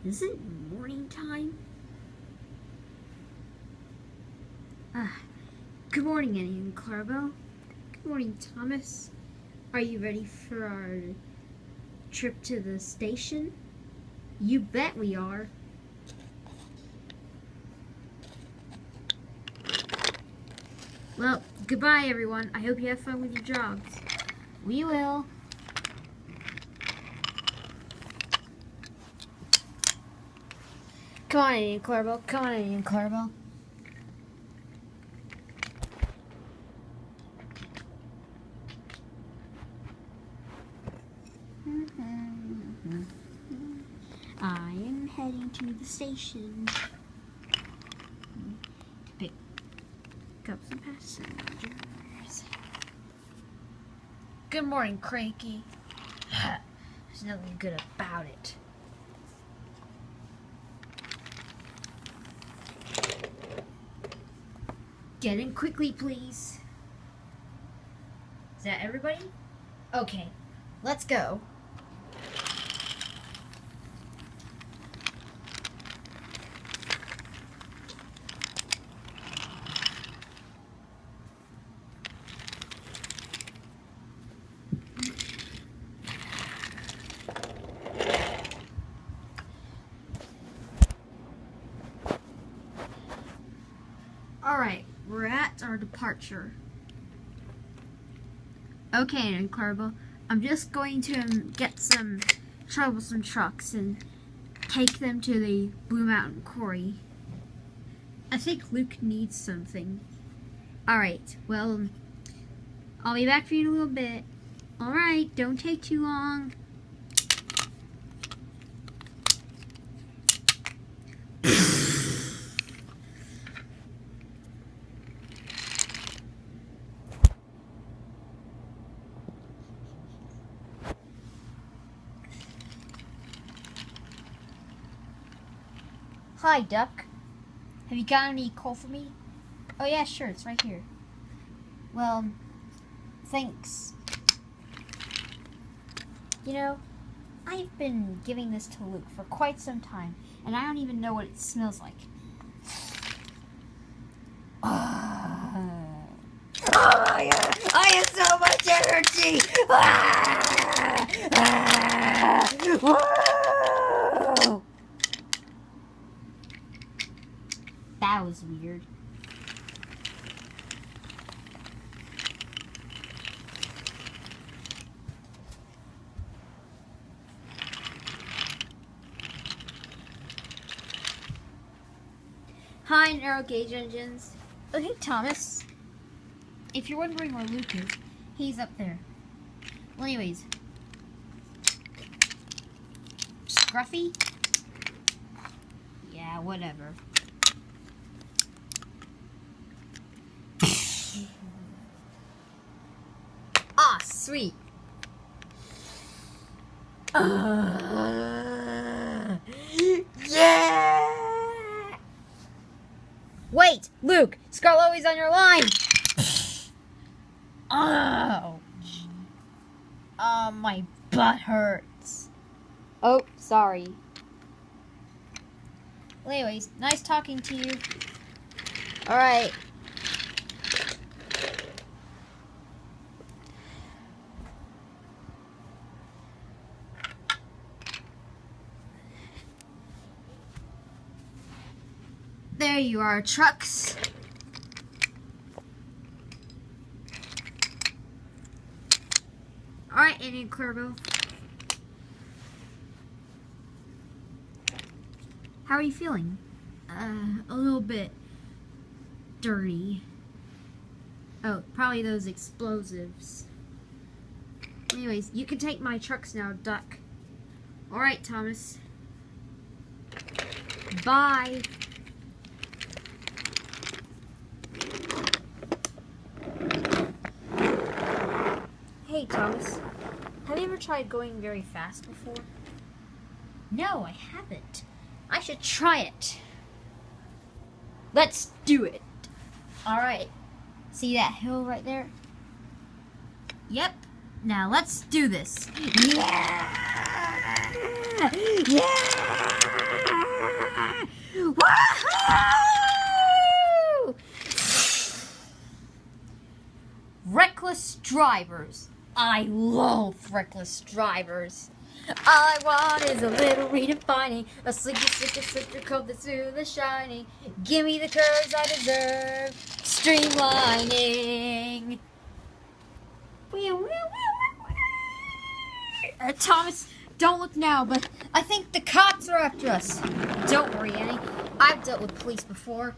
Is it morning time? Good morning, Annie and Clarabelle. Good morning, Thomas. Are you ready for our trip to the station? You bet we are. Well, goodbye, everyone. I hope you have fun with your jobs. We will. Come on, Annie and Clarabelle. Come on, Annie and Clarabelle. I am heading to the station to pick up some passengers. Good morning, Cranky. There's nothing good about it. Get in quickly, please. Is that everybody? Okay, let's go. Alright, we're at our departure. Okay, and Clarabelle, I'm just going to get some troublesome trucks and take them to the Blue Mountain Quarry. I think Luke needs something. Alright, well, I'll be back for you in a little bit. Alright, don't take too long. Hi, Duck. Have you got any coal for me? Oh yeah, sure, it's right here. Well, thanks. You know, I've been giving this to Luke for quite some time, and I don't even know what it smells like. Oh my god, I have so much energy! Whoa! That was weird. Hi, narrow gauge engines. Oh, hey, Thomas. If you're wondering where Luke is, he's up there. Well, anyways. Scruffy? Yeah, whatever. Ah, sweet. Yeah! Wait, Luke, Scarlowi's on your line. Oh, my butt hurts. Oh, sorry. Well, anyways, nice talking to you. All right. There you are, trucks. Alright, Annie and Clarabelle. How are you feeling? A little bit dirty. Oh, probably those explosives. Anyways, you can take my trucks now, Duck. Alright, Thomas. Bye. Hey, Thomas. Have you ever tried going very fast before? No, I haven't. I should try it. Let's do it. Alright. See that hill right there? Yep. Now let's do this. Yeah! Yeah! Woohoo! Reckless drivers. I love reckless drivers. All I want is a little redefining, a slicker coat that's smooth and shiny. Give me the curves I deserve, streamlining. Thomas, don't look now, but I think the cops are after us. Don't worry, Annie. I've dealt with police before.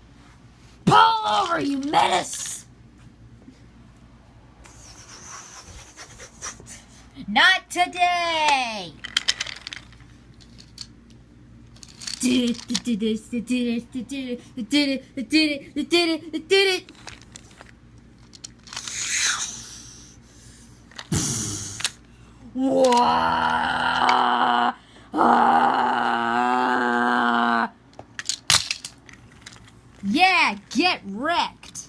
Pull over, you menace! Not today! Did it. Wah! Ah! Yeah, get wrecked.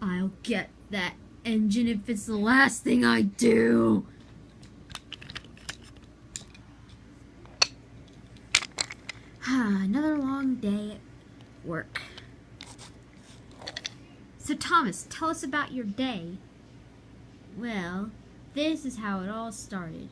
I'll get that engine if it's the last thing I do. Another long day at work. So Thomas, tell us about your day. Well, this is how it all started.